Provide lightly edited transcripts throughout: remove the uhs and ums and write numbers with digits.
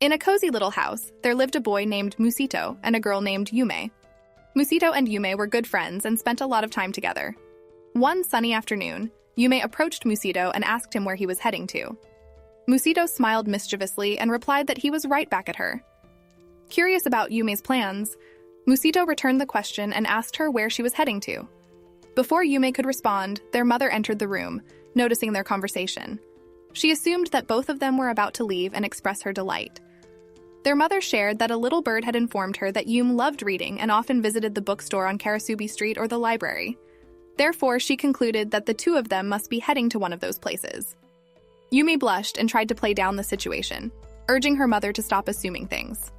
In a cozy little house, there lived a boy named Mizuto and a girl named Yume. Mizuto and Yume were good friends and spent a lot of time together. One sunny afternoon, Yume approached Mizuto and asked him where he was heading to. Mizuto smiled mischievously and replied that he was right back at her. Curious about Yume's plans, Mizuto returned the question and asked her where she was heading to. Before Yume could respond, their mother entered the room, noticing their conversation. She assumed that both of them were about to leave and express her delight. Their mother shared that a little bird had informed her that Yume loved reading and often visited the bookstore on Karasubi Street or the library. Therefore, she concluded that the two of them must be heading to one of those places. Yume blushed and tried to play down the situation, urging her mother to stop assuming things.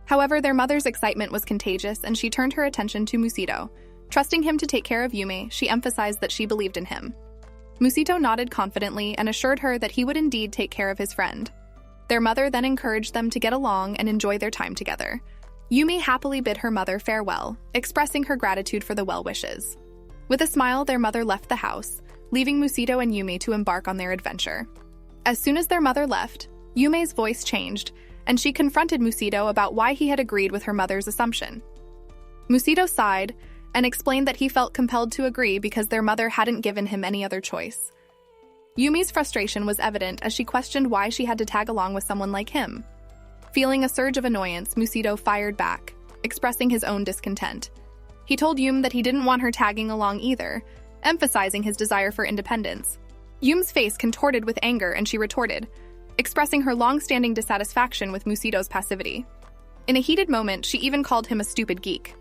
However, their mother's excitement was contagious and she turned her attention to Mizuto. Trusting him to take care of Yume, she emphasized that she believed in him. Mizuto nodded confidently and assured her that he would indeed take care of his friend. Their mother then encouraged them to get along and enjoy their time together. Yume happily bid her mother farewell, expressing her gratitude for the well wishes. With a smile, their mother left the house, leaving Mizuto and Yume to embark on their adventure. As soon as their mother left, Yume's voice changed, and she confronted Mizuto about why he had agreed with her mother's assumption. Mizuto sighed and explained that he felt compelled to agree because their mother hadn't given him any other choice. Yume's frustration was evident as she questioned why she had to tag along with someone like him. Feeling a surge of annoyance, Mizuto fired back, expressing his own discontent. He told Yume that he didn't want her tagging along either, emphasizing his desire for independence. Yume's face contorted with anger and she retorted, expressing her long-standing dissatisfaction with Mizuto's passivity. In a heated moment, she even called him a stupid geek.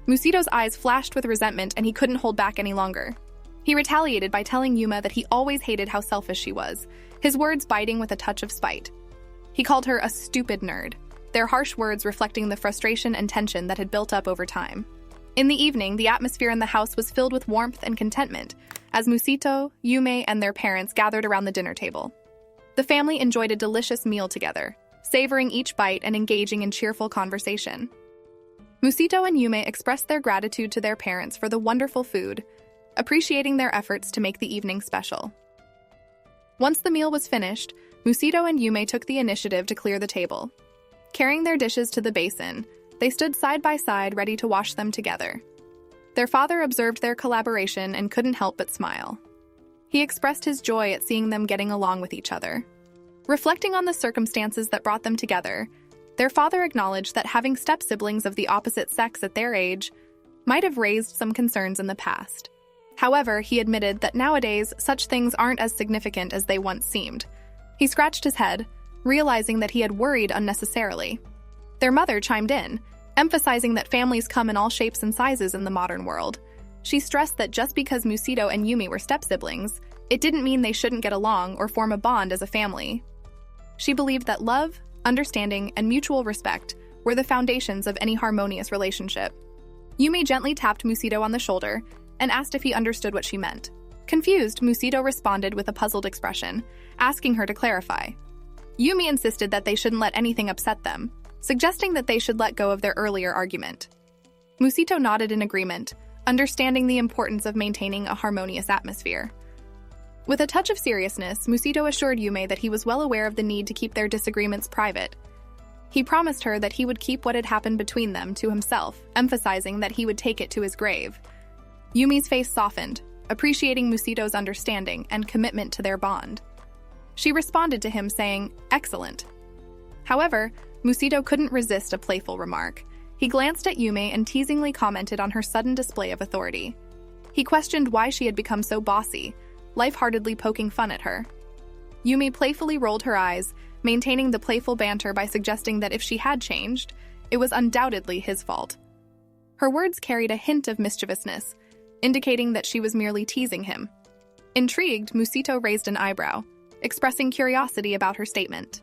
Mizuto's eyes flashed with resentment and he couldn't hold back any longer. He retaliated by telling Yume that he always hated how selfish she was, his words biting with a touch of spite. He called her a stupid nerd, their harsh words reflecting the frustration and tension that had built up over time. In the evening, the atmosphere in the house was filled with warmth and contentment, as Mizuto, Yume, and their parents gathered around the dinner table. The family enjoyed a delicious meal together, savoring each bite and engaging in cheerful conversation. Mizuto and Yume expressed their gratitude to their parents for the wonderful food, appreciating their efforts to make the evening special. Once the meal was finished, Mizuto and Yume took the initiative to clear the table. Carrying their dishes to the basin, they stood side by side ready to wash them together. Their father observed their collaboration and couldn't help but smile. He expressed his joy at seeing them getting along with each other. Reflecting on the circumstances that brought them together, their father acknowledged that having step-siblings of the opposite sex at their age might have raised some concerns in the past. However, he admitted that nowadays such things aren't as significant as they once seemed. He scratched his head, realizing that he had worried unnecessarily. Their mother chimed in, emphasizing that families come in all shapes and sizes in the modern world. She stressed that just because Mizuto and Yume were step-siblings, it didn't mean they shouldn't get along or form a bond as a family. She believed that love, understanding, and mutual respect were the foundations of any harmonious relationship. Yume gently tapped Mizuto on the shoulder and asked if he understood what she meant. Confused, Mizuto responded with a puzzled expression, asking her to clarify. Yume insisted that they shouldn't let anything upset them, suggesting that they should let go of their earlier argument. Mizuto nodded in agreement, understanding the importance of maintaining a harmonious atmosphere. With a touch of seriousness, Mizuto assured Yume that he was well aware of the need to keep their disagreements private. He promised her that he would keep what had happened between them to himself, emphasizing that he would take it to his grave. Yumi's face softened, appreciating Mizuto's understanding and commitment to their bond. She responded to him saying, "Excellent." However, Mizuto couldn't resist a playful remark. He glanced at Yume and teasingly commented on her sudden display of authority. He questioned why she had become so bossy, lightheartedly poking fun at her. Yume playfully rolled her eyes, maintaining the playful banter by suggesting that if she had changed, it was undoubtedly his fault. Her words carried a hint of mischievousness, indicating that she was merely teasing him. Intrigued, Mizuto raised an eyebrow, expressing curiosity about her statement.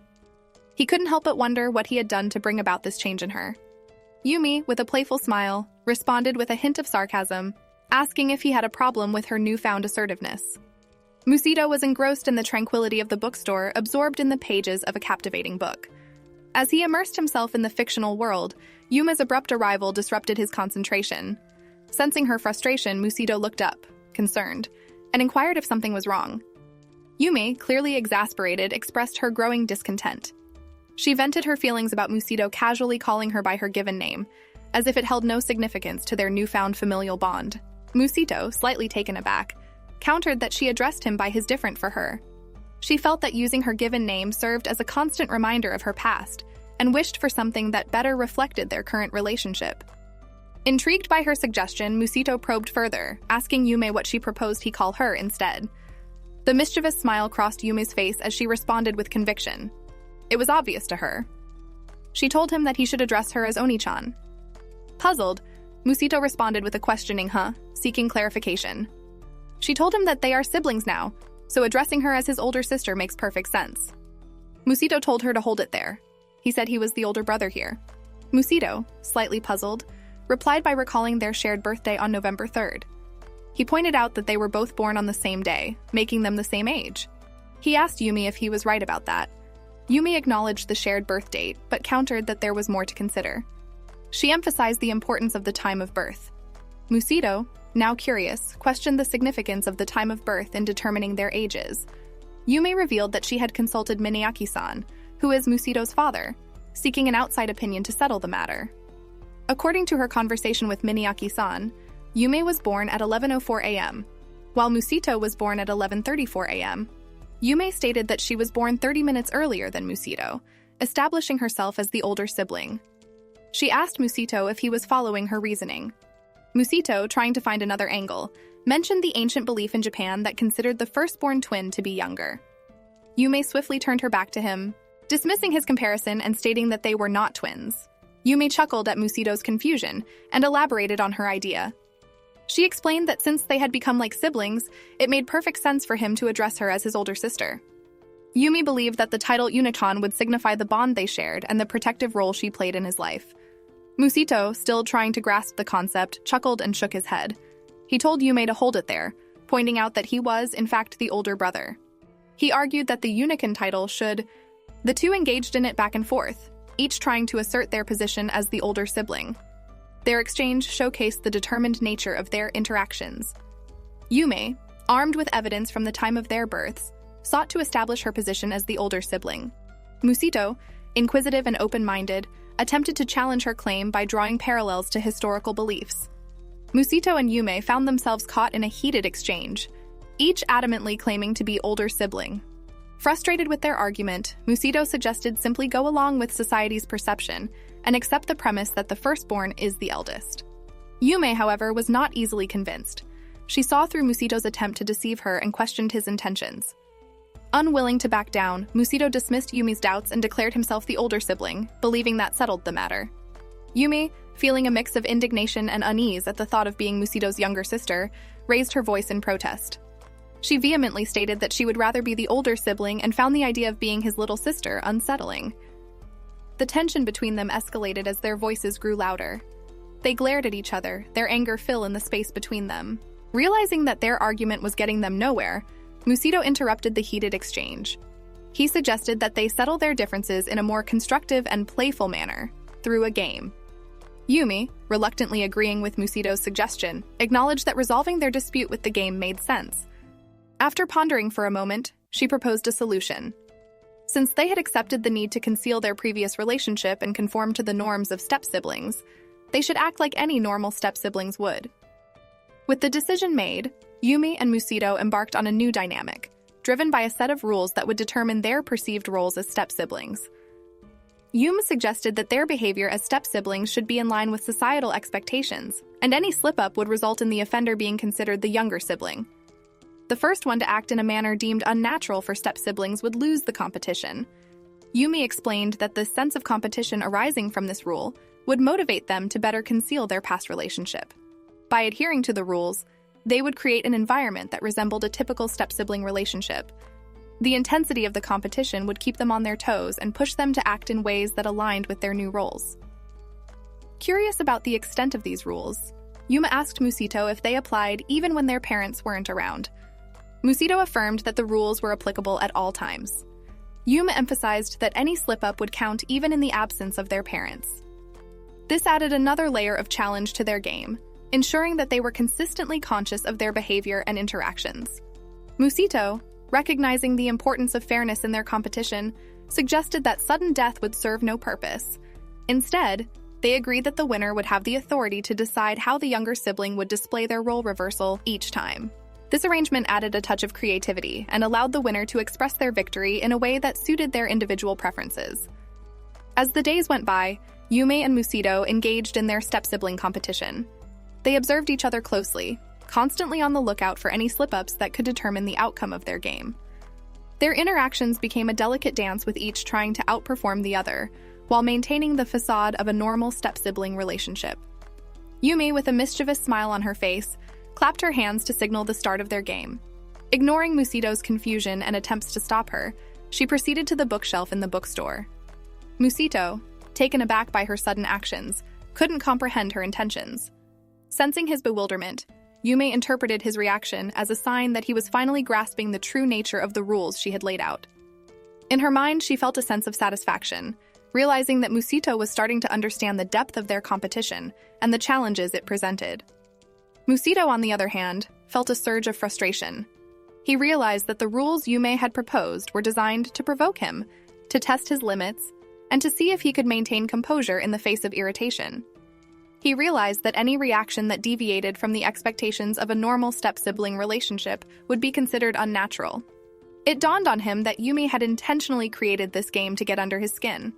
He couldn't help but wonder what he had done to bring about this change in her. Yume, with a playful smile, responded with a hint of sarcasm, asking if he had a problem with her newfound assertiveness. Mizuto was engrossed in the tranquility of the bookstore, absorbed in the pages of a captivating book. As he immersed himself in the fictional world, Yume's abrupt arrival disrupted his concentration. Sensing her frustration, Mizuto looked up, concerned, and inquired if something was wrong. Yume, clearly exasperated, expressed her growing discontent. She vented her feelings about Museto casually calling her by her given name, as if it held no significance to their newfound familial bond. Museto, slightly taken aback, countered that she addressed him by his different for her. She felt that using her given name served as a constant reminder of her past, and wished for something that better reflected their current relationship. Intrigued by her suggestion, Museto probed further, asking Yume what she proposed he call her instead. The mischievous smile crossed Yume's face as she responded with conviction. It was obvious to her. She told him that he should address her as Oni-chan. Puzzled, Museto responded with a questioning seeking clarification. She told him that they are siblings now, so addressing her as his older sister makes perfect sense. Museto told her to hold it there. He said he was the older brother here. Museto, slightly puzzled, replied by recalling their shared birthday on November 3rd. He pointed out that they were both born on the same day, making them the same age. He asked Yume if he was right about that. Yume acknowledged the shared birth date, but countered that there was more to consider. She emphasized the importance of the time of birth. Museto, now curious, questioned the significance of the time of birth in determining their ages. Yume revealed that she had consulted Miniaki-san, who is Museto's father, seeking an outside opinion to settle the matter. According to her conversation with Miniaki-san, Yume was born at 11:04 a.m., while Museto was born at 11:34 a.m. Yume stated that she was born 30 minutes earlier than Museto, establishing herself as the older sibling. She asked Museto if he was following her reasoning. Museto, trying to find another angle, mentioned the ancient belief in Japan that considered the firstborn twin to be younger. Yume swiftly turned her back to him, dismissing his comparison and stating that they were not twins. Yume chuckled at Museto's confusion and elaborated on her idea. She explained that since they had become like siblings, it made perfect sense for him to address her as his older sister. Yume believed that the title Unichan would signify the bond they shared and the protective role she played in his life. Museto, still trying to grasp the concept, chuckled and shook his head. He told Yume to hold it there, pointing out that he was, in fact, the older brother. He argued that the Unican title should... The two engaged in it back and forth, each trying to assert their position as the older sibling. Their exchange showcased the determined nature of their interactions. Yume, armed with evidence from the time of their births, sought to establish her position as the older sibling. Museto, inquisitive and open-minded, attempted to challenge her claim by drawing parallels to historical beliefs. Museto and Yume found themselves caught in a heated exchange, each adamantly claiming to be older sibling. Frustrated with their argument, Museto suggested simply go along with society's perception and accept the premise that the firstborn is the eldest. Yume, however, was not easily convinced. She saw through Museto's attempt to deceive her and questioned his intentions. Unwilling to back down, Museto dismissed Yume's doubts and declared himself the older sibling, believing that settled the matter. Yume, feeling a mix of indignation and unease at the thought of being Museto's younger sister, raised her voice in protest. She vehemently stated that she would rather be the older sibling and found the idea of being his little sister unsettling. The tension between them escalated as their voices grew louder. They glared at each other, their anger filling the space between them. Realizing that their argument was getting them nowhere, Museto interrupted the heated exchange. He suggested that they settle their differences in a more constructive and playful manner, through a game. Yume, reluctantly agreeing with Museto's suggestion, acknowledged that resolving their dispute with the game made sense. After pondering for a moment, she proposed a solution. Since they had accepted the need to conceal their previous relationship and conform to the norms of step-siblings, they should act like any normal step-siblings would. With the decision made, Yume and Museto embarked on a new dynamic, driven by a set of rules that would determine their perceived roles as step-siblings. Yume suggested that their behavior as step-siblings should be in line with societal expectations, and any slip-up would result in the offender being considered the younger sibling. The first one to act in a manner deemed unnatural for step-siblings would lose the competition. Yume explained that the sense of competition arising from this rule would motivate them to better conceal their past relationship. By adhering to the rules, they would create an environment that resembled a typical step-sibling relationship. The intensity of the competition would keep them on their toes and push them to act in ways that aligned with their new roles. Curious about the extent of these rules, Yume asked Museto if they applied even when their parents weren't around. Museto affirmed that the rules were applicable at all times. Yume emphasized that any slip-up would count even in the absence of their parents. This added another layer of challenge to their game, ensuring that they were consistently conscious of their behavior and interactions. Museto, recognizing the importance of fairness in their competition, suggested that sudden death would serve no purpose. Instead, they agreed that the winner would have the authority to decide how the younger sibling would display their role reversal each time. This arrangement added a touch of creativity and allowed the winner to express their victory in a way that suited their individual preferences. As the days went by, Yume and Mizuto engaged in their step-sibling competition. They observed each other closely, constantly on the lookout for any slip-ups that could determine the outcome of their game. Their interactions became a delicate dance, with each trying to outperform the other, while maintaining the facade of a normal step-sibling relationship. Yume, with a mischievous smile on her face, clapped her hands to signal the start of their game. Ignoring Mizuto's confusion and attempts to stop her, she proceeded to the bookshelf in the bookstore. Mizuto, taken aback by her sudden actions, couldn't comprehend her intentions. Sensing his bewilderment, Yume interpreted his reaction as a sign that he was finally grasping the true nature of the rules she had laid out. In her mind, she felt a sense of satisfaction, realizing that Mizuto was starting to understand the depth of their competition and the challenges it presented. Mizuto, on the other hand, felt a surge of frustration. He realized that the rules Yume had proposed were designed to provoke him, to test his limits, and to see if he could maintain composure in the face of irritation. He realized that any reaction that deviated from the expectations of a normal step-sibling relationship would be considered unnatural. It dawned on him that Yume had intentionally created this game to get under his skin.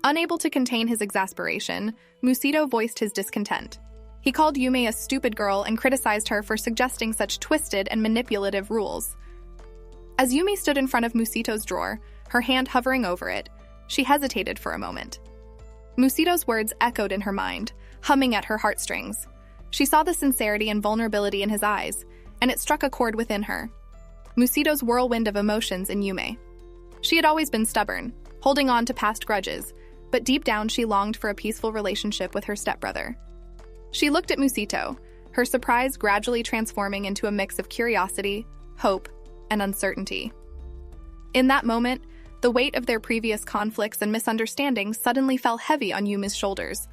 Unable to contain his exasperation, Mizuto voiced his discontent. He called Yume a stupid girl and criticized her for suggesting such twisted and manipulative rules. As Yume stood in front of Mizuto's drawer, her hand hovering over it, she hesitated for a moment. Mizuto's words echoed in her mind, humming at her heartstrings. She saw the sincerity and vulnerability in his eyes, and it struck a chord within her. Mizuto's whirlwind of emotions in Yume. She had always been stubborn, holding on to past grudges, but deep down she longed for a peaceful relationship with her stepbrother. She looked at Mizuto, her surprise gradually transforming into a mix of curiosity, hope, and uncertainty. In that moment, the weight of their previous conflicts and misunderstandings suddenly fell heavy on Yume's shoulders.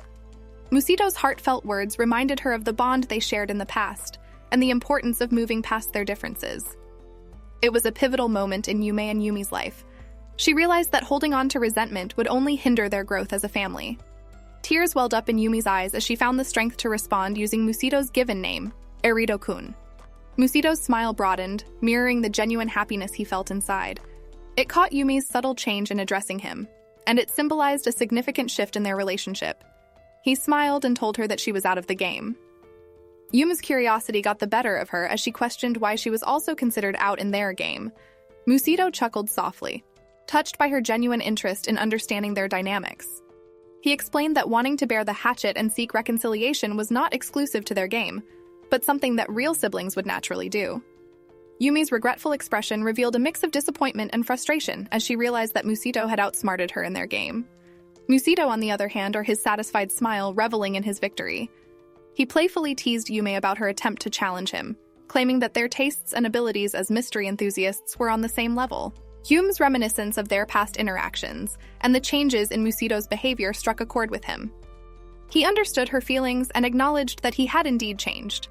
Mizuto's heartfelt words reminded her of the bond they shared in the past, and the importance of moving past their differences. It was a pivotal moment in Yume and Yumi's life. She realized that holding on to resentment would only hinder their growth as a family. Tears welled up in Yumi's eyes as she found the strength to respond using Mizuto's given name, Irido-kun. Mizuto's smile broadened, mirroring the genuine happiness he felt inside. It caught Yumi's subtle change in addressing him, and it symbolized a significant shift in their relationship. He smiled and told her that she was out of the game. Yume's curiosity got the better of her as she questioned why she was also considered out in their game. Mizuto chuckled softly, touched by her genuine interest in understanding their dynamics. He explained that wanting to bear the hatchet and seek reconciliation was not exclusive to their game, but something that real siblings would naturally do. Yumi's regretful expression revealed a mix of disappointment and frustration as she realized that Mizuto had outsmarted her in their game. Mizuto, on the other hand, or his satisfied smile, reveling in his victory. He playfully teased Yume about her attempt to challenge him, claiming that their tastes and abilities as mystery enthusiasts were on the same level. Yume's reminiscence of their past interactions and the changes in Mizuto's behavior struck a chord with him. He understood her feelings and acknowledged that he had indeed changed.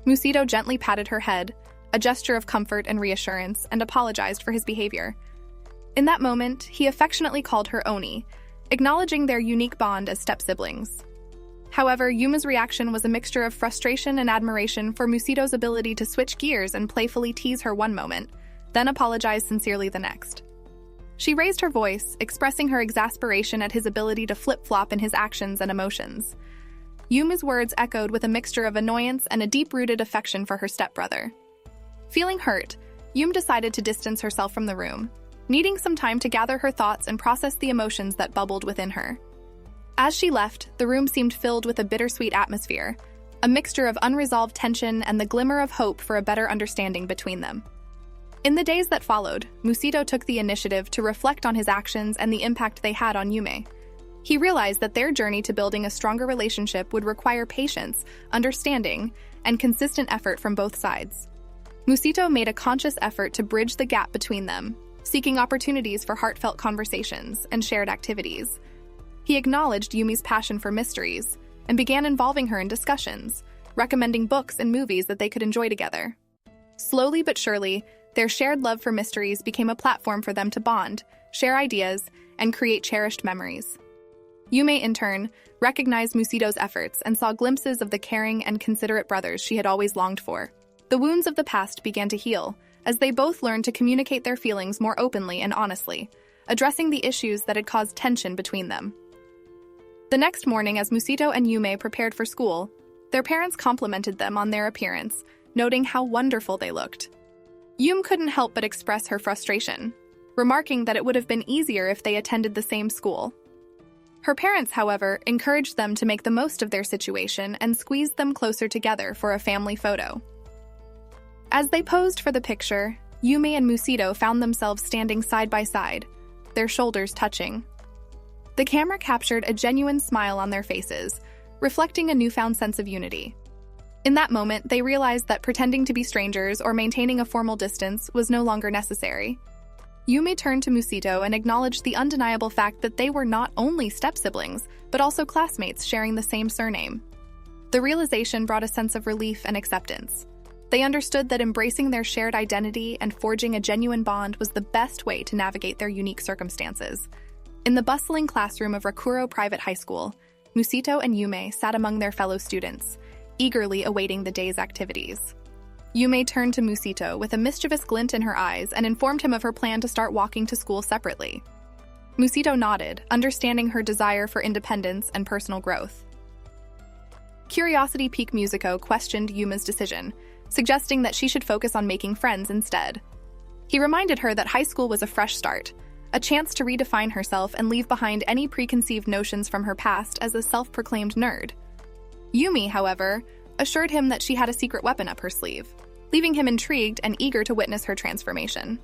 Mizuto gently patted her head, a gesture of comfort and reassurance, and apologized for his behavior. In that moment, he affectionately called her Oni, acknowledging their unique bond as step-siblings. However, Yume's reaction was a mixture of frustration and admiration for Mizuto's ability to switch gears and playfully tease her one moment, then apologize sincerely the next. She raised her voice, expressing her exasperation at his ability to flip-flop in his actions and emotions. Yume's words echoed with a mixture of annoyance and a deep-rooted affection for her stepbrother. Feeling hurt, Yume decided to distance herself from the room, needing some time to gather her thoughts and process the emotions that bubbled within her. As she left, the room seemed filled with a bittersweet atmosphere, a mixture of unresolved tension and the glimmer of hope for a better understanding between them. In the days that followed, Mizuto took the initiative to reflect on his actions and the impact they had on Yume. He realized that their journey to building a stronger relationship would require patience, understanding, and consistent effort from both sides. Mizuto made a conscious effort to bridge the gap between them, seeking opportunities for heartfelt conversations and shared activities. He acknowledged Yumi's passion for mysteries and began involving her in discussions, recommending books and movies that they could enjoy together. Slowly but surely, their shared love for mysteries became a platform for them to bond, share ideas, and create cherished memories. Yume, in turn, recognized Musito's efforts and saw glimpses of the caring and considerate brothers she had always longed for. The wounds of the past began to heal, as they both learned to communicate their feelings more openly and honestly, addressing the issues that had caused tension between them. The next morning, as Musito and Yume prepared for school, their parents complimented them on their appearance, noting how wonderful they looked. Yume couldn't help but express her frustration, remarking that it would have been easier if they attended the same school. Her parents, however, encouraged them to make the most of their situation and squeezed them closer together for a family photo. As they posed for the picture, Yume and Musito found themselves standing side by side, their shoulders touching. The camera captured a genuine smile on their faces, reflecting a newfound sense of unity. In that moment, they realized that pretending to be strangers or maintaining a formal distance was no longer necessary. Yume turned to Musito and acknowledged the undeniable fact that they were not only step-siblings, but also classmates sharing the same surname. The realization brought a sense of relief and acceptance. They understood that embracing their shared identity and forging a genuine bond was the best way to navigate their unique circumstances. In the bustling classroom of Rakuro Private High School, Musito and Yume sat among their fellow students, eagerly awaiting the day's activities. Yume turned to Musito with a mischievous glint in her eyes and informed him of her plan to start walking to school separately. Musito nodded, understanding her desire for independence and personal growth. Curiosity piqued Musito questioned Yume's decision, suggesting that she should focus on making friends instead. He reminded her that high school was a fresh start, a chance to redefine herself and leave behind any preconceived notions from her past as a self-proclaimed nerd. Yume, however, assured him that she had a secret weapon up her sleeve, leaving him intrigued and eager to witness her transformation.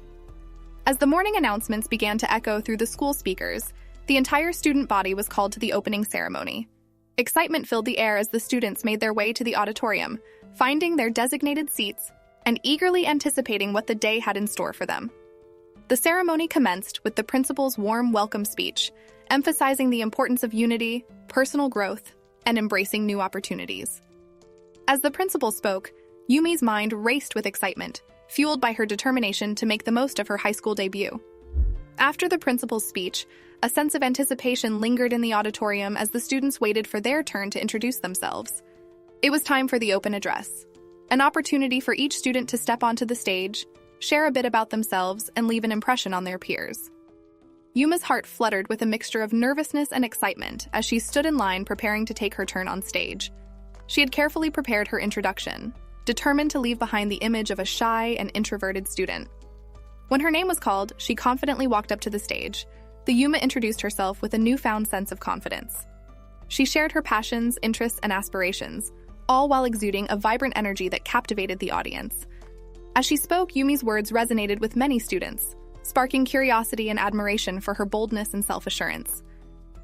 As the morning announcements began to echo through the school speakers, the entire student body was called to the opening ceremony. Excitement filled the air as the students made their way to the auditorium, finding their designated seats and eagerly anticipating what the day had in store for them. The ceremony commenced with the principal's warm welcome speech, emphasizing the importance of unity, personal growth, and embracing new opportunities. As the principal spoke, Yumi's mind raced with excitement, fueled by her determination to make the most of her high school debut. After the principal's speech, a sense of anticipation lingered in the auditorium as the students waited for their turn to introduce themselves. It was time for the open address, an opportunity for each student to step onto the stage, share a bit about themselves, and leave an impression on their peers. Yuma's heart fluttered with a mixture of nervousness and excitement as she stood in line preparing to take her turn on stage. She had carefully prepared her introduction, determined to leave behind the image of a shy and introverted student. When her name was called, she confidently walked up to the stage. The Yume introduced herself with a newfound sense of confidence. She shared her passions, interests, and aspirations, all while exuding a vibrant energy that captivated the audience. As she spoke, Yumi's words resonated with many students, sparking curiosity and admiration for her boldness and self-assurance.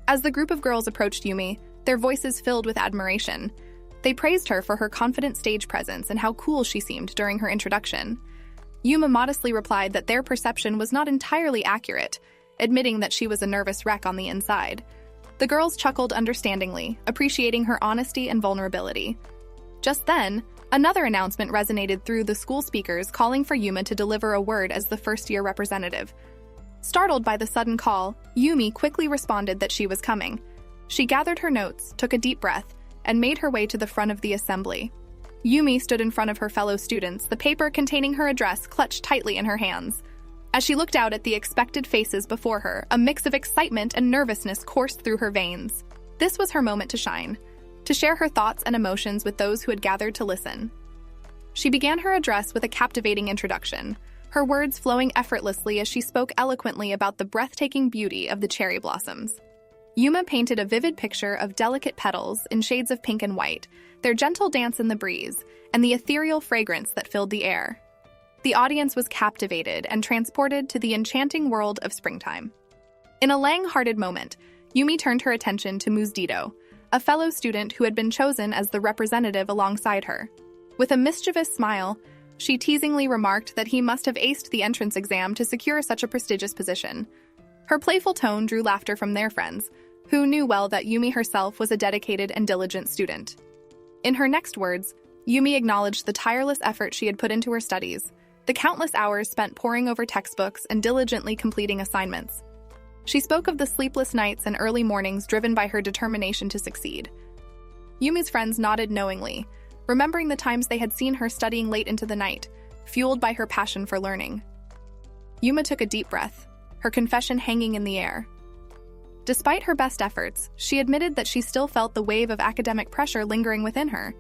As the group of girls approached Yume, their voices filled with admiration. They praised her for her confident stage presence and how cool she seemed during her introduction. Yume modestly replied that their perception was not entirely accurate, admitting that she was a nervous wreck on the inside. The girls chuckled understandingly, appreciating her honesty and vulnerability. Just then, another announcement resonated through the school speakers, calling for Yume to deliver a word as the first-year representative. Startled by the sudden call, Yume quickly responded that she was coming. She gathered her notes, took a deep breath, and made her way to the front of the assembly. Yume stood in front of her fellow students, the paper containing her address clutched tightly in her hands. As she looked out at the expected faces before her, a mix of excitement and nervousness coursed through her veins. This was her moment to shine, to share her thoughts and emotions with those who had gathered to listen. She began her address with a captivating introduction, her words flowing effortlessly as she spoke eloquently about the breathtaking beauty of the cherry blossoms. Yume painted a vivid picture of delicate petals in shades of pink and white, their gentle dance in the breeze, and the ethereal fragrance that filled the air. The audience was captivated and transported to the enchanting world of springtime. In a light-hearted moment, Yume turned her attention to Musito, a fellow student who had been chosen as the representative alongside her. With a mischievous smile, she teasingly remarked that he must have aced the entrance exam to secure such a prestigious position. Her playful tone drew laughter from their friends, who knew well that Yume herself was a dedicated and diligent student. In her next words, Yume acknowledged the tireless effort she had put into her studies, the countless hours spent poring over textbooks and diligently completing assignments. She spoke of the sleepless nights and early mornings driven by her determination to succeed. Yumi's friends nodded knowingly, remembering the times they had seen her studying late into the night, fueled by her passion for learning. Yume took a deep breath, her confession hanging in the air. Despite her best efforts, she admitted that she still felt the wave of academic pressure lingering within her.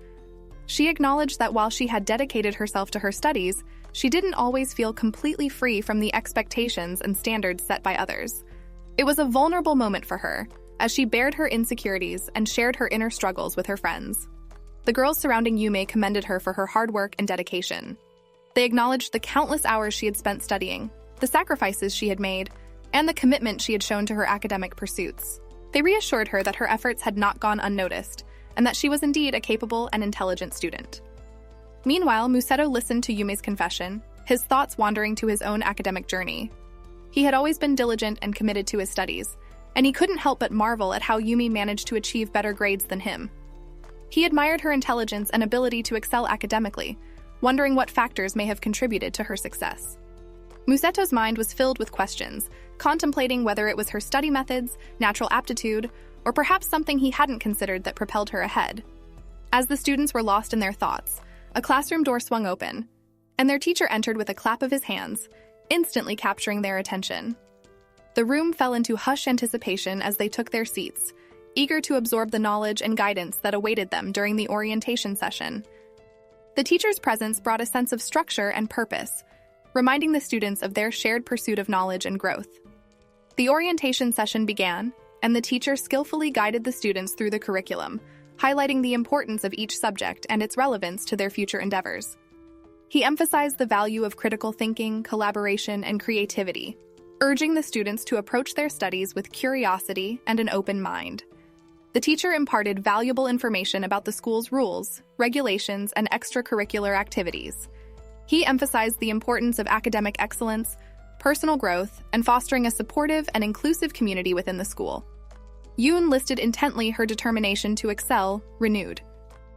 She acknowledged that while she had dedicated herself to her studies, she didn't always feel completely free from the expectations and standards set by others. It was a vulnerable moment for her, as she bared her insecurities and shared her inner struggles with her friends. The girls surrounding Yume commended her for her hard work and dedication. They acknowledged the countless hours she had spent studying, the sacrifices she had made, and the commitment she had shown to her academic pursuits. They reassured her that her efforts had not gone unnoticed, and that she was indeed a capable and intelligent student. Meanwhile, Mizuto listened to Yume's confession, his thoughts wandering to his own academic journey. He had always been diligent and committed to his studies, and he couldn't help but marvel at how Yume managed to achieve better grades than him. He admired her intelligence and ability to excel academically, wondering what factors may have contributed to her success. Mizuto's mind was filled with questions, contemplating whether it was her study methods, natural aptitude, or perhaps something he hadn't considered that propelled her ahead. As the students were lost in their thoughts, a classroom door swung open, and their teacher entered with a clap of his hands, instantly capturing their attention. The room fell into hushed anticipation as they took their seats, eager to absorb the knowledge and guidance that awaited them during the orientation session. The teacher's presence brought a sense of structure and purpose, reminding the students of their shared pursuit of knowledge and growth. The orientation session began, and the teacher skillfully guided the students through the curriculum, highlighting the importance of each subject and its relevance to their future endeavors. He emphasized the value of critical thinking, collaboration, and creativity, urging the students to approach their studies with curiosity and an open mind. The teacher imparted valuable information about the school's rules, regulations, and extracurricular activities. He emphasized the importance of academic excellence, personal growth, and fostering a supportive and inclusive community within the school. Yun listed intently her determination to excel, renewed.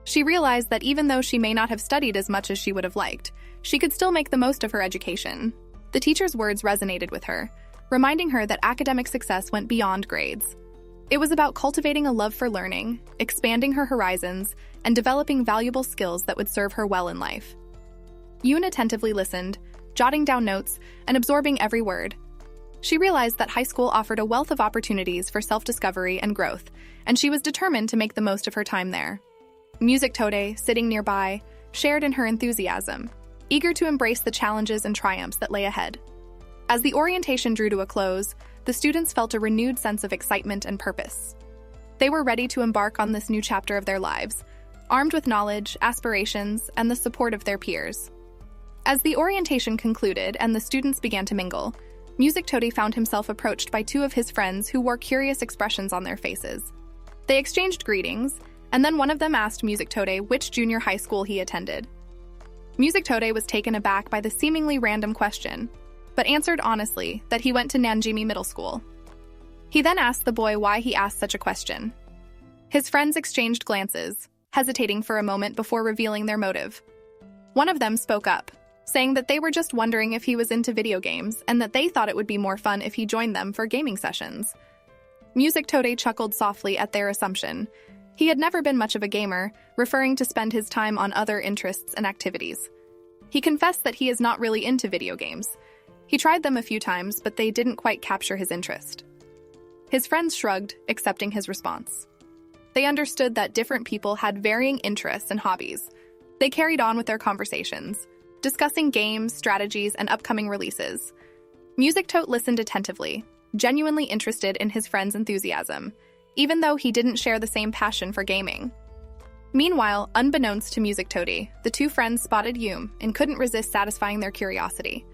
She realized that even though she may not have studied as much as she would have liked, she could still make the most of her education. The teacher's words resonated with her, reminding her that academic success went beyond grades. It was about cultivating a love for learning, expanding her horizons, and developing valuable skills that would serve her well in life. Yun attentively listened, jotting down notes and absorbing every word. She realized that high school offered a wealth of opportunities for self-discovery and growth, and she was determined to make the most of her time there. Mizuto, sitting nearby, shared in her enthusiasm, eager to embrace the challenges and triumphs that lay ahead. As the orientation drew to a close, the students felt a renewed sense of excitement and purpose. They were ready to embark on this new chapter of their lives, armed with knowledge, aspirations, and the support of their peers. As the orientation concluded and the students began to mingle, Mizuto found himself approached by two of his friends who wore curious expressions on their faces. They exchanged greetings, and then one of them asked Mizuto which junior high school he attended. Mizuto was taken aback by the seemingly random question, but answered honestly that he went to Nanjimi Middle School. He then asked the boy why he asked such a question. His friends exchanged glances, hesitating for a moment before revealing their motive. One of them spoke up, saying that they were just wondering if he was into video games and that they thought it would be more fun if he joined them for gaming sessions. Mizuto chuckled softly at their assumption. He had never been much of a gamer, referring to spend his time on other interests and activities. He confessed that he is not really into video games. He tried them a few times, but they didn't quite capture his interest. His friends shrugged, accepting his response. They understood that different people had varying interests and hobbies. They carried on with their conversations, discussing games, strategies, and upcoming releases. Mizuto listened attentively, genuinely interested in his friend's enthusiasm, even though he didn't share the same passion for gaming. Meanwhile, unbeknownst to Mizuto, the two friends spotted Yume and couldn't resist satisfying their curiosity.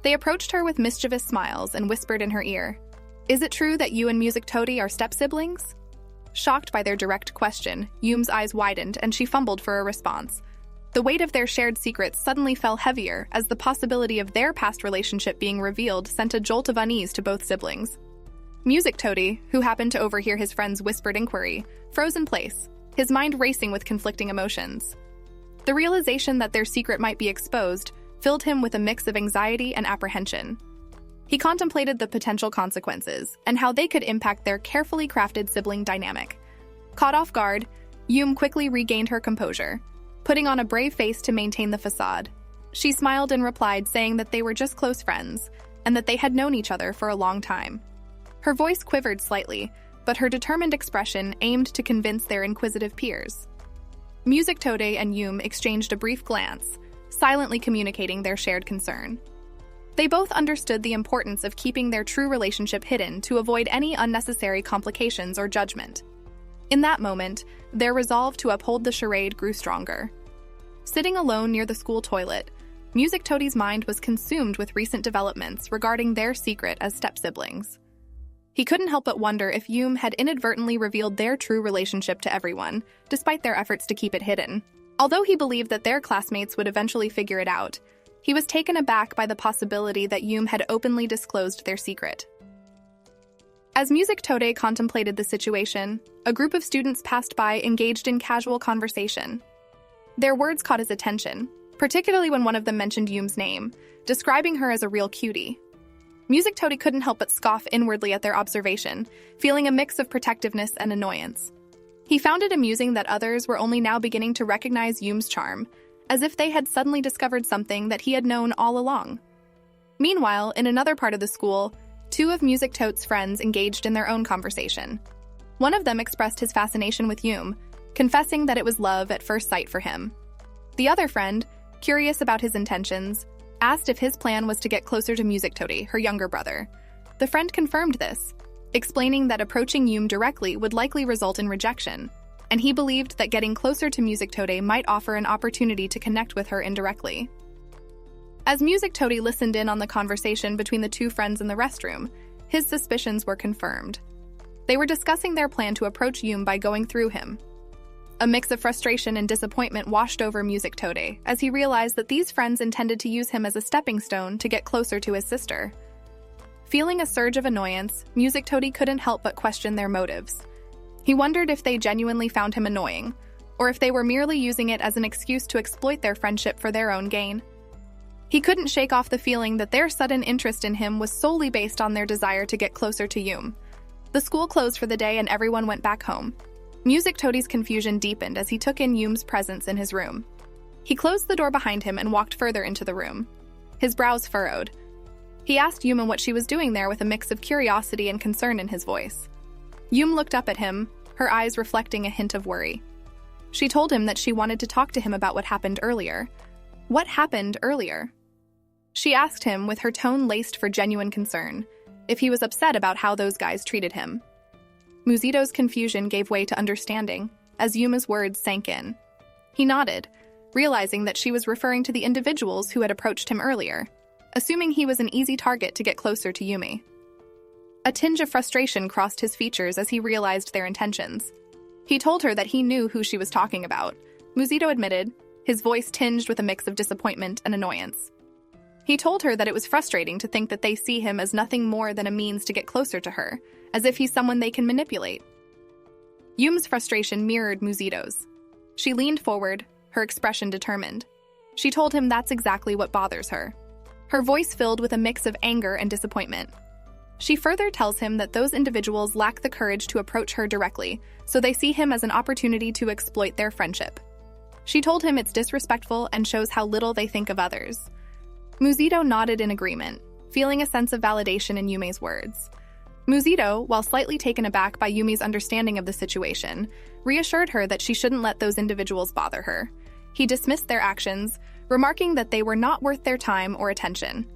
They approached her with mischievous smiles and whispered in her ear, "Is it true that you and Mizuto are step-siblings?" Shocked by their direct question, Yume's eyes widened and she fumbled for a response. The weight of their shared secrets suddenly fell heavier as the possibility of their past relationship being revealed sent a jolt of unease to both siblings. Mizuto, who happened to overhear his friend's whispered inquiry, froze in place, his mind racing with conflicting emotions. The realization that their secret might be exposed filled him with a mix of anxiety and apprehension. He contemplated the potential consequences and how they could impact their carefully crafted sibling dynamic. Caught off guard, Yume quickly regained her composure, putting on a brave face to maintain the facade. She smiled and replied, saying that they were just close friends and that they had known each other for a long time. Her voice quivered slightly, but her determined expression aimed to convince their inquisitive peers. Mizuto and Yume exchanged a brief glance, silently communicating their shared concern. They both understood the importance of keeping their true relationship hidden to avoid any unnecessary complications or judgment. In that moment, their resolve to uphold the charade grew stronger. Sitting alone near the school toilet, Mizuto's mind was consumed with recent developments regarding their secret as step-siblings. He couldn't help but wonder if Yume had inadvertently revealed their true relationship to everyone, despite their efforts to keep it hidden. Although he believed that their classmates would eventually figure it out, he was taken aback by the possibility that Yume had openly disclosed their secret. As Mizuto contemplated the situation, a group of students passed by engaged in casual conversation. Their words caught his attention, particularly when one of them mentioned Yume's name, describing her as a real cutie. Mizuto couldn't help but scoff inwardly at their observation, feeling a mix of protectiveness and annoyance. He found it amusing that others were only now beginning to recognize Yume's charm, as if they had suddenly discovered something that he had known all along. Meanwhile, in another part of the school, two of Mizuto's friends engaged in their own conversation. One of them expressed his fascination with Yume, confessing that it was love at first sight for him. The other friend, curious about his intentions, asked if his plan was to get closer to Mizuto, her younger brother. The friend confirmed this, explaining that approaching Yume directly would likely result in rejection, and he believed that getting closer to Mizuto might offer an opportunity to connect with her indirectly. As Mizuto listened in on the conversation between the two friends in the restroom, his suspicions were confirmed. They were discussing their plan to approach Yume by going through him. A mix of frustration and disappointment washed over Mizuto as he realized that these friends intended to use him as a stepping stone to get closer to his sister. Feeling a surge of annoyance, Mizuto couldn't help but question their motives. He wondered if they genuinely found him annoying, or if they were merely using it as an excuse to exploit their friendship for their own gain. He couldn't shake off the feeling that their sudden interest in him was solely based on their desire to get closer to Yume. The school closed for the day and everyone went back home. Mizuto's confusion deepened as he took in Yume's presence in his room. He closed the door behind him and walked further into the room. His brows furrowed. He asked Yume what she was doing there with a mix of curiosity and concern in his voice. Yume looked up at him, her eyes reflecting a hint of worry. She told him that she wanted to talk to him about what happened earlier. What happened earlier? She asked him, with her tone laced for genuine concern, if he was upset about how those guys treated him. Mizuto's confusion gave way to understanding, as Yume's words sank in. He nodded, realizing that she was referring to the individuals who had approached him earlier, assuming he was an easy target to get closer to Yume. A tinge of frustration crossed his features as he realized their intentions. He told her that he knew who she was talking about, Mizuto admitted, his voice tinged with a mix of disappointment and annoyance. He told her that it was frustrating to think that they see him as nothing more than a means to get closer to her, as if he's someone they can manipulate. Yume's frustration mirrored Mizuto's. She leaned forward, her expression determined. She told him that's exactly what bothers her. Her voice filled with a mix of anger and disappointment. She further tells him that those individuals lack the courage to approach her directly, so they see him as an opportunity to exploit their friendship. She told him it's disrespectful and shows how little they think of others. Mizuto nodded in agreement, feeling a sense of validation in Yume's words. Mizuto, while slightly taken aback by Yume's understanding of the situation, reassured her that she shouldn't let those individuals bother her. He dismissed their actions, remarking that they were not worth their time or attention.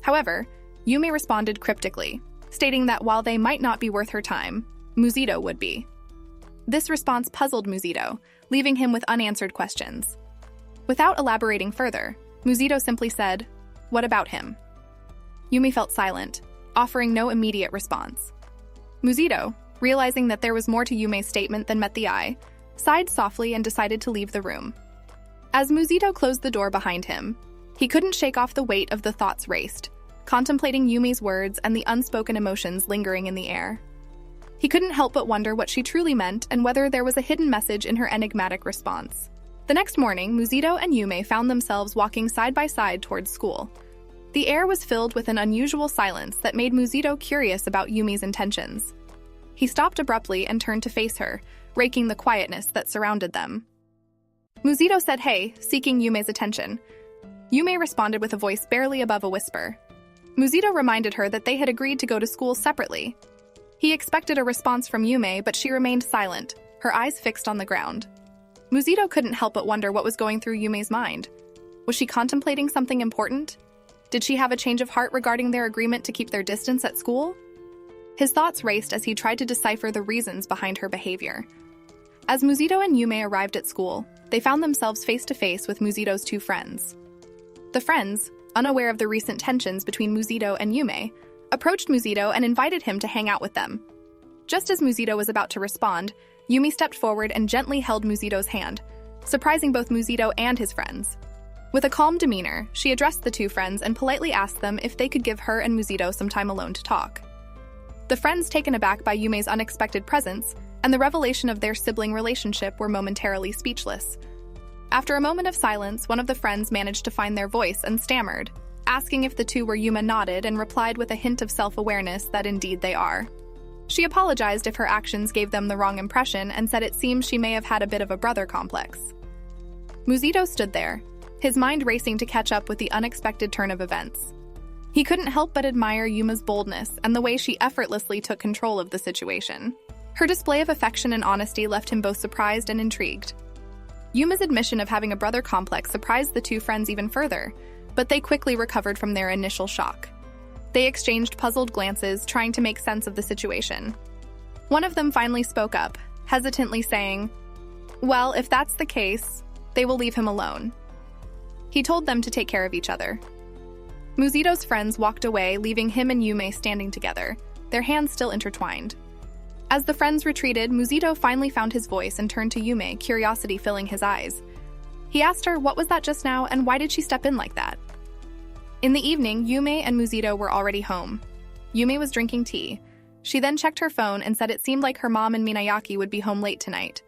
However, Yume responded cryptically, stating that while they might not be worth her time, Mizuto would be. This response puzzled Mizuto, leaving him with unanswered questions. Without elaborating further, Mizuto simply said, "What about him?" Yume felt silent, offering no immediate response. Mizuto, realizing that there was more to Yume's statement than met the eye, sighed softly and decided to leave the room. As Mizuto closed the door behind him, he couldn't shake off the weight of the thoughts raced, contemplating Yume's words and the unspoken emotions lingering in the air. He couldn't help but wonder what she truly meant and whether there was a hidden message in her enigmatic response. The next morning, Mizuto and Yume found themselves walking side by side towards school. The air was filled with an unusual silence that made Mizuto curious about Yumi's intentions. He stopped abruptly and turned to face her, raking the quietness that surrounded them. Mizuto said hey, seeking Yume's attention. Yume responded with a voice barely above a whisper. Mizuto reminded her that they had agreed to go to school separately. He expected a response from Yume, but she remained silent, her eyes fixed on the ground. Mizuto couldn't help but wonder what was going through Yume's mind. Was she contemplating something important? Did she have a change of heart regarding their agreement to keep their distance at school? His thoughts raced as he tried to decipher the reasons behind her behavior. As Mizuto and Yume arrived at school, they found themselves face-to-face with Mizuto's two friends. The friends, unaware of the recent tensions between Mizuto and Yume, approached Mizuto and invited him to hang out with them. Just as Mizuto was about to respond, Yume stepped forward and gently held Mizuto's hand, surprising both Mizuto and his friends. With a calm demeanor, she addressed the two friends and politely asked them if they could give her and Mizuto some time alone to talk. The friends, taken aback by Yume's unexpected presence and the revelation of their sibling relationship, were momentarily speechless. After a moment of silence, one of the friends managed to find their voice and stammered, asking if the two were. Yume nodded and replied with a hint of self-awareness that indeed they are. She apologized if her actions gave them the wrong impression and said it seems she may have had a bit of a brother complex. Mizuto stood there, his mind racing to catch up with the unexpected turn of events. He couldn't help but admire Yume's boldness and the way she effortlessly took control of the situation. Her display of affection and honesty left him both surprised and intrigued. Yume's admission of having a brother complex surprised the two friends even further, but they quickly recovered from their initial shock. They exchanged puzzled glances, trying to make sense of the situation. One of them finally spoke up, hesitantly saying, "Well, if that's the case, they will leave him alone." He told them to take care of each other. Mizuto's friends walked away, leaving him and Yume standing together, their hands still intertwined. As the friends retreated, Mizuto finally found his voice and turned to Yume, curiosity filling his eyes. He asked her what was that just now and why did she step in like that? In the evening, Yume and Mizuto were already home. Yume was drinking tea. She then checked her phone and said it seemed like her mom and Minayaki would be home late tonight.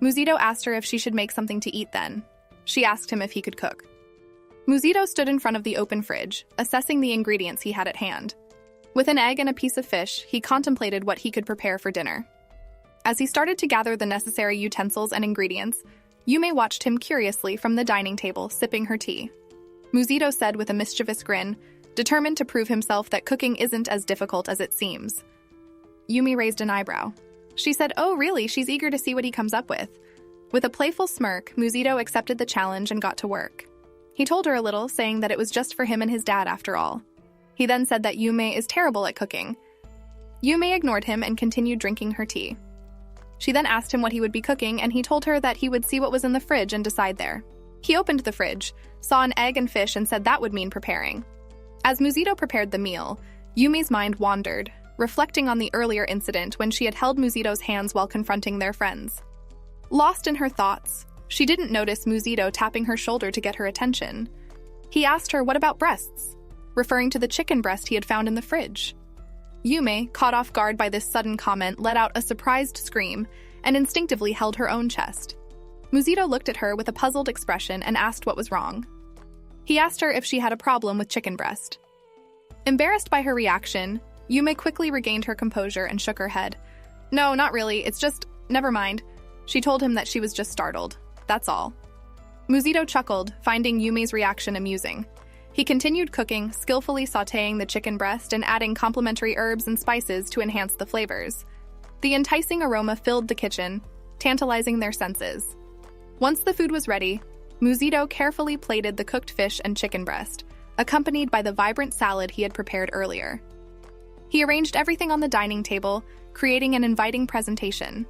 Mizuto asked her if she should make something to eat then. She asked him if he could cook. Mizuto stood in front of the open fridge, assessing the ingredients he had at hand. With an egg and a piece of fish, he contemplated what he could prepare for dinner. As he started to gather the necessary utensils and ingredients, Yume watched him curiously from the dining table, sipping her tea. Mizuto said with a mischievous grin, determined to prove himself that cooking isn't as difficult as it seems. Yume raised an eyebrow. She said, "Oh, really? She's eager to see what he comes up with." With a playful smirk, Mizuto accepted the challenge and got to work. He told her a little, saying that it was just for him and his dad after all. He then said that Yume is terrible at cooking. Yume ignored him and continued drinking her tea. She then asked him what he would be cooking, and he told her that he would see what was in the fridge and decide there. He opened the fridge, saw an egg and fish, and said that would mean preparing. As Mizuto prepared the meal, Yume's mind wandered, reflecting on the earlier incident when she had held Mizuto's hands while confronting their friends. Lost in her thoughts, she didn't notice Mizuto tapping her shoulder to get her attention. He asked her what about breasts, referring to the chicken breast he had found in the fridge. Yume, caught off guard by this sudden comment, let out a surprised scream and instinctively held her own chest. Mizuto looked at her with a puzzled expression and asked what was wrong. He asked her if she had a problem with chicken breast. Embarrassed by her reaction, Yume quickly regained her composure and shook her head. "No, not really, it's just, never mind." She told him that she was just startled. That's all. Mizuto chuckled, finding Yume's reaction amusing. He continued cooking, skillfully sautéing the chicken breast and adding complementary herbs and spices to enhance the flavors. The enticing aroma filled the kitchen, tantalizing their senses. Once the food was ready, Mizuto carefully plated the cooked fish and chicken breast, accompanied by the vibrant salad he had prepared earlier. He arranged everything on the dining table, creating an inviting presentation.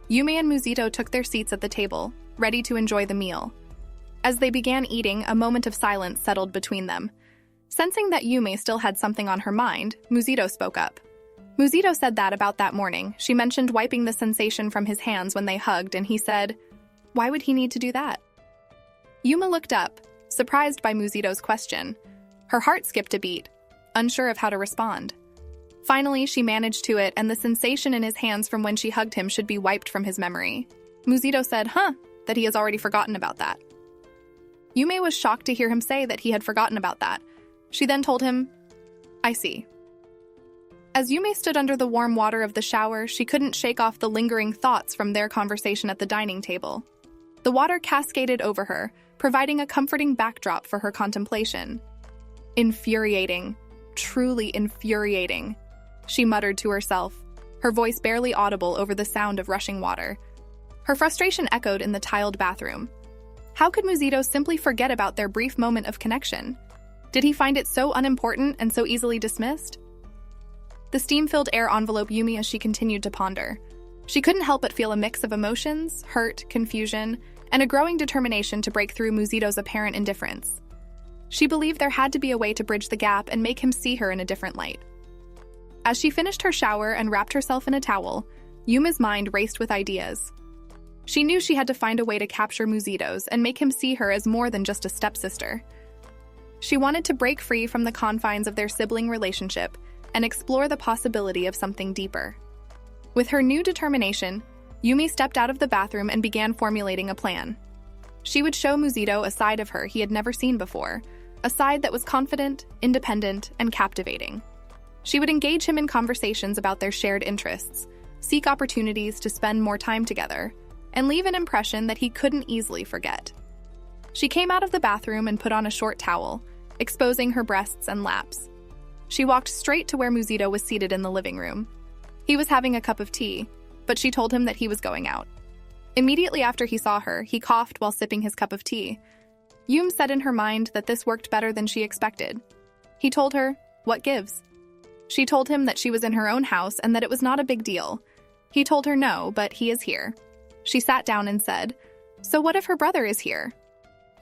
Yume and Mizuto took their seats at the table, ready to enjoy the meal. As they began eating, a moment of silence settled between them. Sensing that Yume still had something on her mind, Mizuto spoke up. Mizuto said that about that morning, she mentioned wiping the sensation from his hands when they hugged, and he said, "Why would he need to do that?" Yume looked up, surprised by Mizuto's question. Her heart skipped a beat, unsure of how to respond. Finally, she managed to it, and the sensation in his hands from when she hugged him should be wiped from his memory. Mizuto said, that he has already forgotten about that. Yume was shocked to hear him say that he had forgotten about that. She then told him, "I see." As Yume stood under the warm water of the shower, she couldn't shake off the lingering thoughts from their conversation at the dining table. The water cascaded over her, providing a comforting backdrop for her contemplation. "Infuriating. Truly infuriating," she muttered to herself, her voice barely audible over the sound of rushing water. Her frustration echoed in the tiled bathroom. How could Mizuto simply forget about their brief moment of connection? Did he find it so unimportant and so easily dismissed? The steam-filled air enveloped Yumi as she continued to ponder. She couldn't help but feel a mix of emotions, hurt, confusion, and a growing determination to break through Mizuto's apparent indifference. She believed there had to be a way to bridge the gap and make him see her in a different light. As she finished her shower and wrapped herself in a towel, Yume's mind raced with ideas. She knew she had to find a way to capture Mizuto's and make him see her as more than just a stepsister. She wanted to break free from the confines of their sibling relationship and explore the possibility of something deeper. With her new determination, Yumi stepped out of the bathroom and began formulating a plan. She would show Mizuto a side of her he had never seen before, a side that was confident, independent, and captivating. She would engage him in conversations about their shared interests, seek opportunities to spend more time together, and leave an impression that he couldn't easily forget. She came out of the bathroom and put on a short towel, exposing her breasts and laps. She walked straight to where Mizuto was seated in the living room. He was having a cup of tea, but she told him that he was going out. Immediately after he saw her, he coughed while sipping his cup of tea. Yume said in her mind that this worked better than she expected. He told her, "What gives?" She told him that she was in her own house and that it was not a big deal. He told her no, but he is here. She sat down and said, "So what if her brother is here?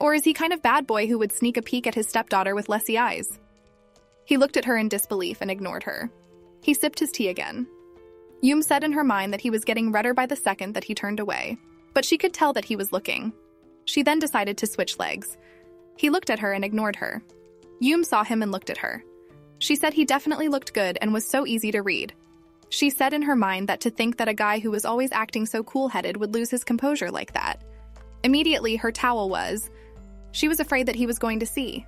Or is he kind of bad boy who would sneak a peek at his stepdaughter with Lessie eyes?" He looked at her in disbelief and ignored her. He sipped his tea again. Yume said in her mind that he was getting redder by the second that he turned away, but she could tell that he was looking. She then decided to switch legs. He looked at her and ignored her. Yume saw him and looked at her. She said he definitely looked good and was so easy to read. She said in her mind that to think that a guy who was always acting so cool-headed would lose his composure like that. Immediately, her towel was. She was afraid that he was going to see.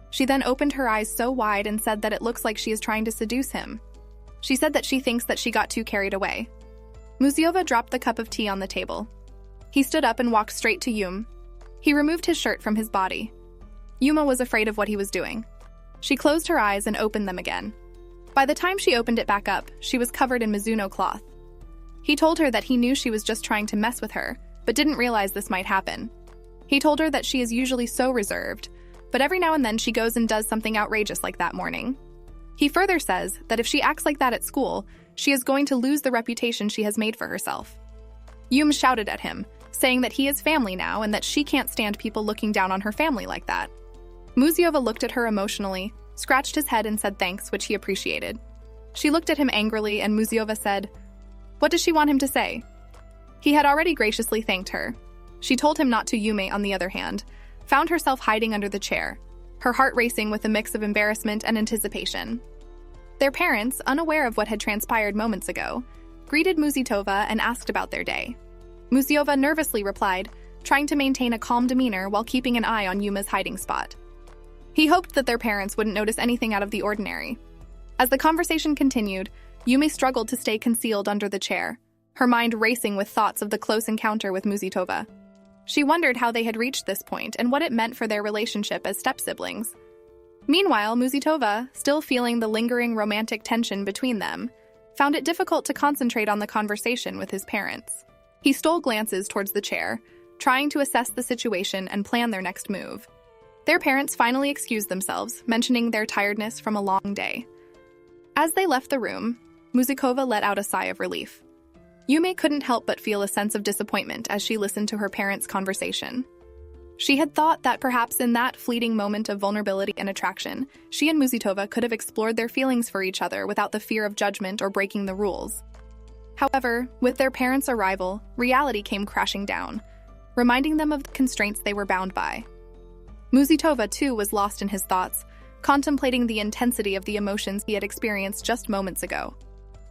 She then opened her eyes so wide and said that it looks like she is trying to seduce him. She said that she thinks that she got too carried away. Mizuto dropped the cup of tea on the table. He stood up and walked straight to Yume. He removed his shirt from his body. Yume was afraid of what he was doing. She closed her eyes and opened them again. By the time she opened it back up, she was covered in Mizuno cloth. He told her that he knew she was just trying to mess with her, but didn't realize this might happen. He told her that she is usually so reserved, but every now and then she goes and does something outrageous like that morning. He further says that if she acts like that at school, she is going to lose the reputation she has made for herself. Yume shouted at him, saying that he is family now and that she can't stand people looking down on her family like that. Mizuto looked at her emotionally, scratched his head and said thanks, which he appreciated. She looked at him angrily and Mizuto said, "What does she want him to say?" He had already graciously thanked her. She told him not to. Yume, on the other hand, found herself hiding under the chair, her heart racing with a mix of embarrassment and anticipation. Their parents, unaware of what had transpired moments ago, greeted Mizuto and asked about their day. Mizuto nervously replied, trying to maintain a calm demeanor while keeping an eye on Yume's hiding spot. He hoped that their parents wouldn't notice anything out of the ordinary. As the conversation continued, Yume struggled to stay concealed under the chair, her mind racing with thoughts of the close encounter with Mizuto. She wondered how they had reached this point and what it meant for their relationship as step-siblings. Meanwhile, Mizuto, still feeling the lingering romantic tension between them, found it difficult to concentrate on the conversation with his parents. He stole glances towards the chair, trying to assess the situation and plan their next move. Their parents finally excused themselves, mentioning their tiredness from a long day. As they left the room, Mizuto let out a sigh of relief. Yume couldn't help but feel a sense of disappointment as she listened to her parents' conversation. She had thought that perhaps in that fleeting moment of vulnerability and attraction, she and Mizuto could have explored their feelings for each other without the fear of judgment or breaking the rules. However, with their parents' arrival, reality came crashing down, reminding them of the constraints they were bound by. Mizuto, too, was lost in his thoughts, contemplating the intensity of the emotions he had experienced just moments ago.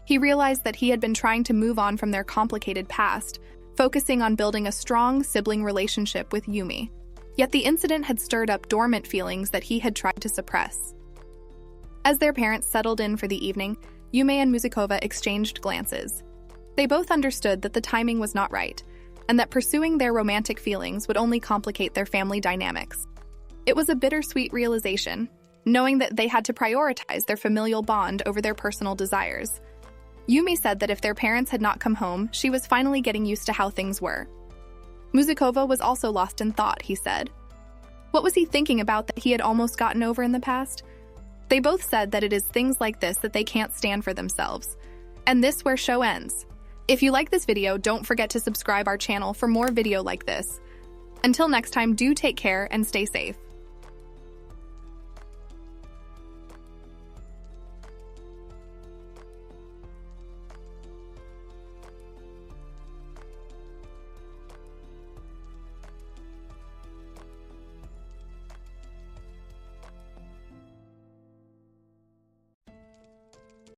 He realized that he had been trying to move on from their complicated past, focusing on building a strong sibling relationship with Yumi. Yet the incident had stirred up dormant feelings that he had tried to suppress. As their parents settled in for the evening, Yume and Muzukova exchanged glances. They both understood that the timing was not right, and that pursuing their romantic feelings would only complicate their family dynamics. It was a bittersweet realization, knowing that they had to prioritize their familial bond over their personal desires. Yume said that if their parents had not come home, she was finally getting used to how things were. Muzukova was also lost in thought, he said. What was he thinking about that he had almost gotten over in the past? They both said that it is things like this that they can't stand for themselves. And this where show ends. If you like this video, don't forget to subscribe our channel for more video like this. Until next time, do take care and stay safe.